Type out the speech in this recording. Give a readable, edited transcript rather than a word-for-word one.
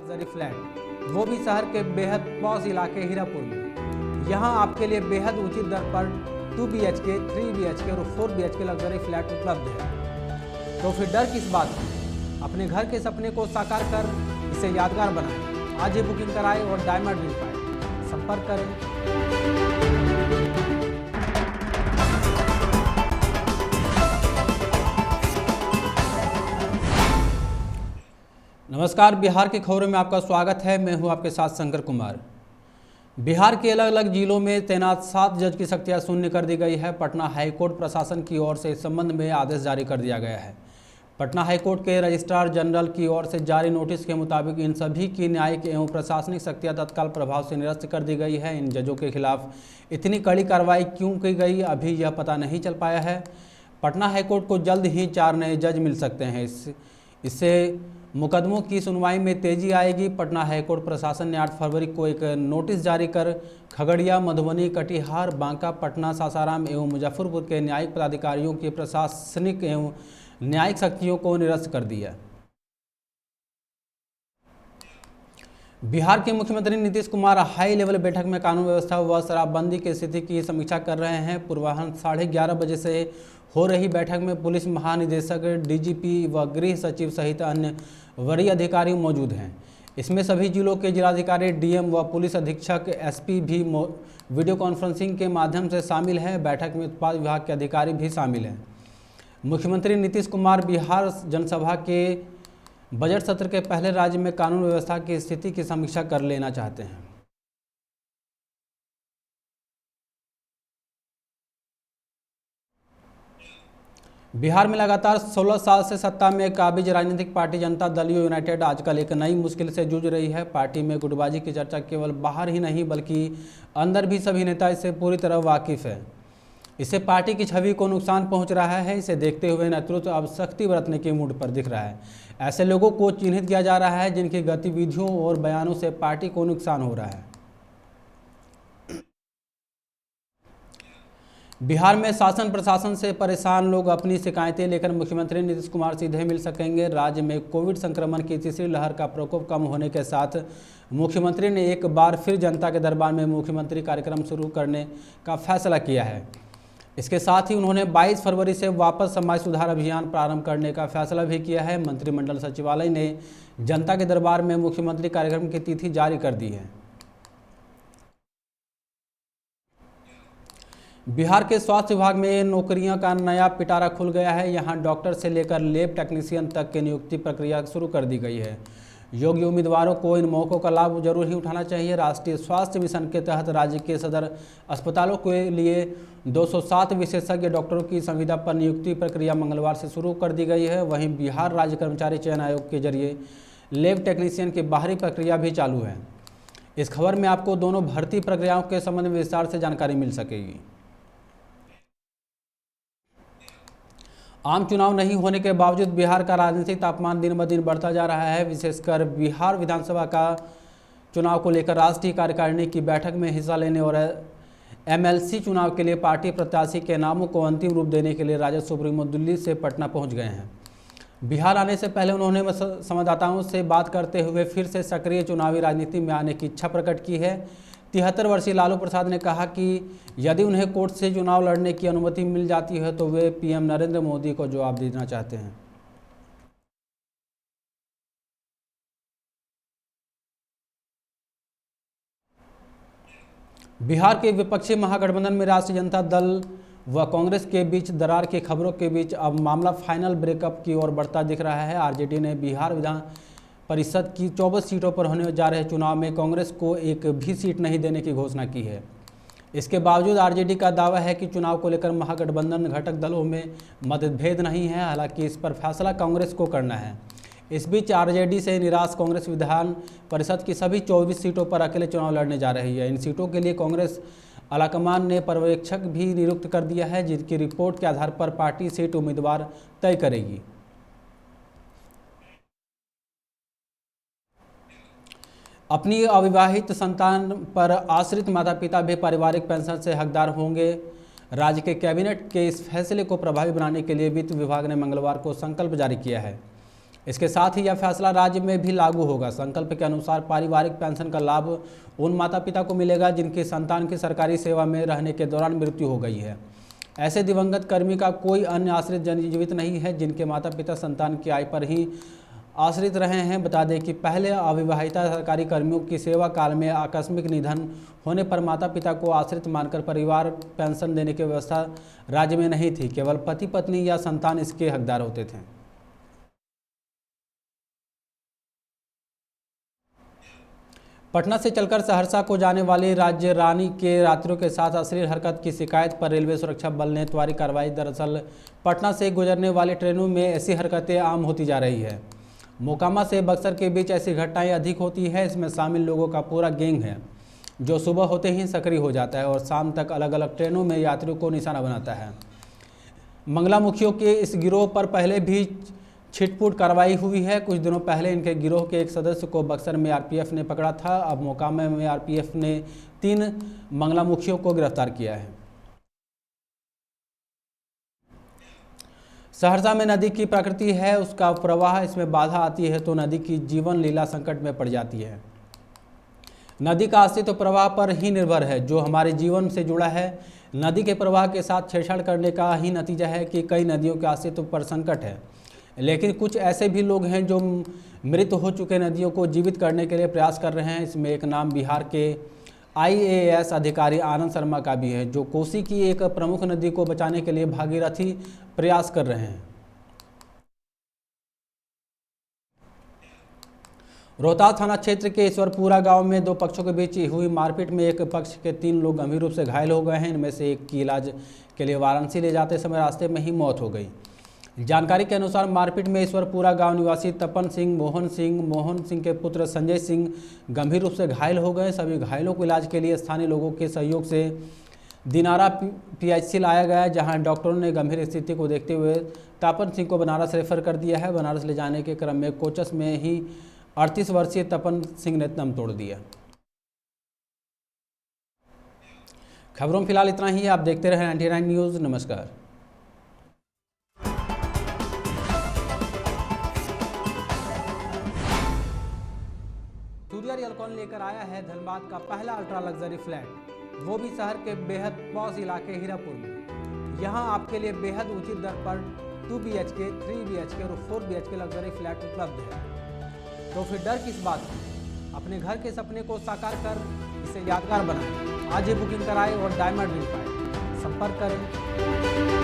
Luxury flat, वो भी शहर के बेहद पॉश इलाके हीरापुर में। यहाँ आपके लिए बेहद उचित दर पर 2 BHK, 3 BHK और 4 BHK लग्जरी फ्लैट उपलब्ध है। तो फिर डर किस बात की? अपने घर के सपने को साकार कर इसे यादगार बनाएं। आज ही बुकिंग कराएं और डायमंड मिल पाए। संपर्क करें। नमस्कार, बिहार की खबरों में आपका स्वागत है। मैं हूं आपके साथ शंकर कुमार। बिहार के अलग अलग जिलों में तैनात 7 जज की शक्तियां शून्य कर दी गई है। पटना हाईकोर्ट प्रशासन की ओर से इस संबंध में आदेश जारी कर दिया गया है। पटना हाईकोर्ट के रजिस्ट्रार जनरल की ओर से जारी नोटिस के मुताबिक इन सभी की न्यायिक एवं प्रशासनिक शक्तियां तत्काल प्रभाव से निरस्त कर दी गई है। इन जजों के खिलाफ इतनी कड़ी कार्रवाई क्यों की गई, अभी यह पता नहीं चल पाया है। पटना हाईकोर्ट को जल्द ही 4 नए जज मिल सकते हैं। इससे मुकदमों की सुनवाई में तेजी आएगी। पटना हाईकोर्ट प्रशासन ने 8 फरवरी को एक नोटिस जारी कर खगड़िया, मधुबनी, कटिहार, बांका, पटना, सासाराम एवं मुजफ्फरपुर के न्यायिक पदाधिकारियों की प्रशासनिक एवं न्यायिक शक्तियों को निरस्त कर दिया। बिहार के मुख्यमंत्री नीतीश कुमार हाई लेवल बैठक में कानून व्यवस्था व शराबबंदी की स्थिति की समीक्षा कर रहे हैं। पूर्वाह्न 11:30 बजे से हो रही बैठक में पुलिस महानिदेशक, DGP व गृह सचिव सहित अन्य वरीय अधिकारी मौजूद हैं। इसमें सभी जिलों के जिलाधिकारी, DM व पुलिस अधीक्षक, SP भी वीडियो कॉन्फ्रेंसिंग के माध्यम से शामिल हैं। बैठक में उत्पाद विभाग के अधिकारी भी शामिल हैं। मुख्यमंत्री नीतीश कुमार बिहार जनसभा के बजट सत्र के पहले राज्य में कानून व्यवस्था की स्थिति की समीक्षा कर लेना चाहते हैं। बिहार में लगातार 16 साल से सत्ता में काबिज राजनीतिक पार्टी जनता दल यूनाइटेड आजकल एक नई मुश्किल से जूझ रही है। पार्टी में गुटबाजी की चर्चा केवल बाहर ही नहीं बल्कि अंदर भी सभी नेता इससे पूरी तरह वाकिफ है। इससे पार्टी की छवि को नुकसान पहुंच रहा है। इसे देखते हुए नेतृत्व अब सख्ती बरतने के मूड पर दिख रहा है। ऐसे लोगों को चिन्हित किया जा रहा है जिनकी गतिविधियों और बयानों से पार्टी को नुकसान हो रहा है। बिहार में शासन प्रशासन से परेशान लोग अपनी शिकायतें लेकर मुख्यमंत्री नीतीश कुमार सीधे मिल सकेंगे। राज्य में कोविड संक्रमण की तीसरी लहर का प्रकोप कम होने के साथ मुख्यमंत्री ने एक बार फिर जनता के दरबार में मुख्यमंत्री कार्यक्रम शुरू करने का फैसला किया है। इसके साथ ही उन्होंने 22 फरवरी से वापस समाज सुधार अभियान प्रारंभ करने का फैसला भी किया है। मंत्रिमंडल सचिवालय ने जनता के दरबार में मुख्यमंत्री कार्यक्रम की तिथि जारी कर दी है। बिहार के स्वास्थ्य विभाग में नौकरियों का नया पिटारा खुल गया है। यहां डॉक्टर से लेकर लैब टेक्नीशियन तक की नियुक्ति प्रक्रिया शुरू कर दी गई है। योग्य उम्मीदवारों को इन मौकों का लाभ जरूर ही उठाना चाहिए। राष्ट्रीय स्वास्थ्य मिशन के तहत राज्य के सदर अस्पतालों के लिए 207 विशेषज्ञ डॉक्टरों की संविदा पर नियुक्ति प्रक्रिया मंगलवार से शुरू कर दी गई है। वहीं बिहार राज्य कर्मचारी चयन आयोग के जरिए लैब टेक्नीशियन की बाहरी प्रक्रिया भी चालू है। इस खबर में आपको दोनों भर्ती प्रक्रियाओं के संबंध में विस्तार से जानकारी मिल सकेगी। आम चुनाव नहीं होने के बावजूद बिहार का राजनीतिक तापमान दिन ब दिन बढ़ता जा रहा है। विशेषकर बिहार विधानसभा का चुनाव को लेकर राष्ट्रीय कार्यकारिणी की बैठक में हिस्सा लेने और MLC चुनाव के लिए पार्टी प्रत्याशी के नामों को अंतिम रूप देने के लिए राजद सुप्रीमो दिल्ली से पटना पहुंच गए हैं। बिहार आने से पहले उन्होंने संवाददाताओं से बात करते हुए फिर से सक्रिय चुनावी राजनीति में आने की इच्छा प्रकट की है। 73 वर्षीय लालू प्रसाद ने कहा कि यदि उन्हें कोर्ट से चुनाव लड़ने की अनुमति मिल जाती है तो वे PM नरेंद्र मोदी को जवाब देना चाहते हैं। बिहार के विपक्षी महागठबंधन में राष्ट्रीय जनता दल व कांग्रेस के बीच दरार की खबरों के बीच अब मामला फाइनल ब्रेकअप की ओर बढ़ता दिख रहा है। RJD ने बिहार विधान परिषद की 24 सीटों पर होने जा रहे चुनाव में कांग्रेस को एक भी सीट नहीं देने की घोषणा की है। इसके बावजूद RJD का दावा है कि चुनाव को लेकर महागठबंधन घटक दलों में मतभेद नहीं है। हालांकि इस पर फैसला कांग्रेस को करना है। इस बीच RJD से निराश कांग्रेस विधान परिषद की सभी 24 सीटों पर अकेले चुनाव लड़ने जा रही है। इन सीटों के लिए कांग्रेस आलाकमान ने पर्यवेक्षक भी नियुक्त कर दिया है, जिनकी रिपोर्ट के आधार पर पार्टी सीट उम्मीदवार तय करेगी। अपनी अविवाहित संतान पर आश्रित माता पिता भी पारिवारिक पेंशन से हकदार होंगे। राज्य के कैबिनेट के इस फैसले को प्रभावी बनाने के लिए वित्त विभाग ने मंगलवार को संकल्प जारी किया है। इसके साथ ही यह फैसला राज्य में भी लागू होगा। संकल्प के अनुसार पारिवारिक पेंशन का लाभ उन माता पिता को मिलेगा जिनकी संतान की सरकारी सेवा में रहने के दौरान मृत्यु हो गई है। ऐसे दिवंगत कर्मी का कोई अन्य आश्रित जन जीवित नहीं है जिनके माता पिता संतान की आय पर ही आश्रित रहे हैं। बता दें कि पहले अविवाहिता सरकारी कर्मियों की सेवा काल में आकस्मिक निधन होने पर माता पिता को आश्रित मानकर परिवार पेंशन देने की व्यवस्था राज्य में नहीं थी। केवल पति पत्नी या संतान इसके हकदार होते थे। पटना से चलकर सहरसा को जाने वाली राज्य रानी के यात्रियों के साथ अश्लील हरकत की शिकायत पर रेलवे सुरक्षा बल ने त्वरित कार्रवाई। दरअसल पटना से गुजरने वाली ट्रेनों में ऐसी हरकतें आम होती जा रही है। मोकामा से बक्सर के बीच ऐसी घटनाएं अधिक होती है। इसमें शामिल लोगों का पूरा गैंग है जो सुबह होते ही सक्रिय हो जाता है और शाम तक अलग अलग ट्रेनों में यात्रियों को निशाना बनाता है। मंगलामुखियों के इस गिरोह पर पहले भी छिटपुट कार्रवाई हुई है। कुछ दिनों पहले इनके गिरोह के एक सदस्य को बक्सर में आरपीएफ ने पकड़ा था। अब मोकामा में आरपीएफ ने 3 मंगलामुखियों को गिरफ्तार किया है। सहरसा में नदी की प्रकृति है, उसका प्रवाह, इसमें बाधा आती है तो नदी की जीवन लीला संकट में पड़ जाती है। नदी का अस्तित्व प्रवाह पर ही निर्भर है जो हमारे जीवन से जुड़ा है। नदी के प्रवाह के साथ छेड़छाड़ करने का ही नतीजा है कि कई नदियों के अस्तित्व पर संकट है। लेकिन कुछ ऐसे भी लोग हैं जो मृत हो चुके नदियों को जीवित करने के लिए प्रयास कर रहे हैं। इसमें एक नाम बिहार के आईएएस अधिकारी आनंद शर्मा का भी है जो कोसी की एक प्रमुख नदी को बचाने के लिए भागीरथी प्रयास कर रहे हैं। रोहतास थाना क्षेत्र के ईश्वरपुरा गांव में 2 पक्षों के बीच हुई मारपीट में एक पक्ष के 3 लोग गंभीर रूप से घायल हो गए हैं। इनमें से एक की इलाज के लिए वाराणसी ले जाते समय रास्ते में ही मौत हो गई। जानकारी के अनुसार मारपीट में ईश्वरपुरा गांव निवासी तपन सिंह, मोहन सिंह के पुत्र संजय सिंह गंभीर रूप से घायल हो गए। सभी घायलों को इलाज के लिए स्थानीय लोगों के सहयोग से दिनारा पीएचसी लाया गया, जहां डॉक्टरों ने गंभीर स्थिति को देखते हुए तपन सिंह को बनारस रेफर कर दिया है। बनारस ले जाने के क्रम में कोचस में ही 38 वर्षीय तपन सिंह ने दम तोड़ दिया। खबरों में फिलहाल इतना ही। आप देखते रहे 99 न्यूज़। नमस्कार। सूर्या रियलकॉन लेकर आया है धनबाद का पहला अल्ट्रा लग्जरी फ्लैट, वो भी शहर के बेहद पॉश इलाके हीरापुर में। यहाँ आपके लिए बेहद उचित दर पर 2 BHK, 3 BHK और 4 BHK लग्जरी फ्लैट उपलब्ध है। तो फिर डर किस बात की? अपने घर के सपने को साकार कर इसे यादगार बनाएं। आज ही बुकिंग कराएं और डायमंड रिंग पाएं। संपर्क करें।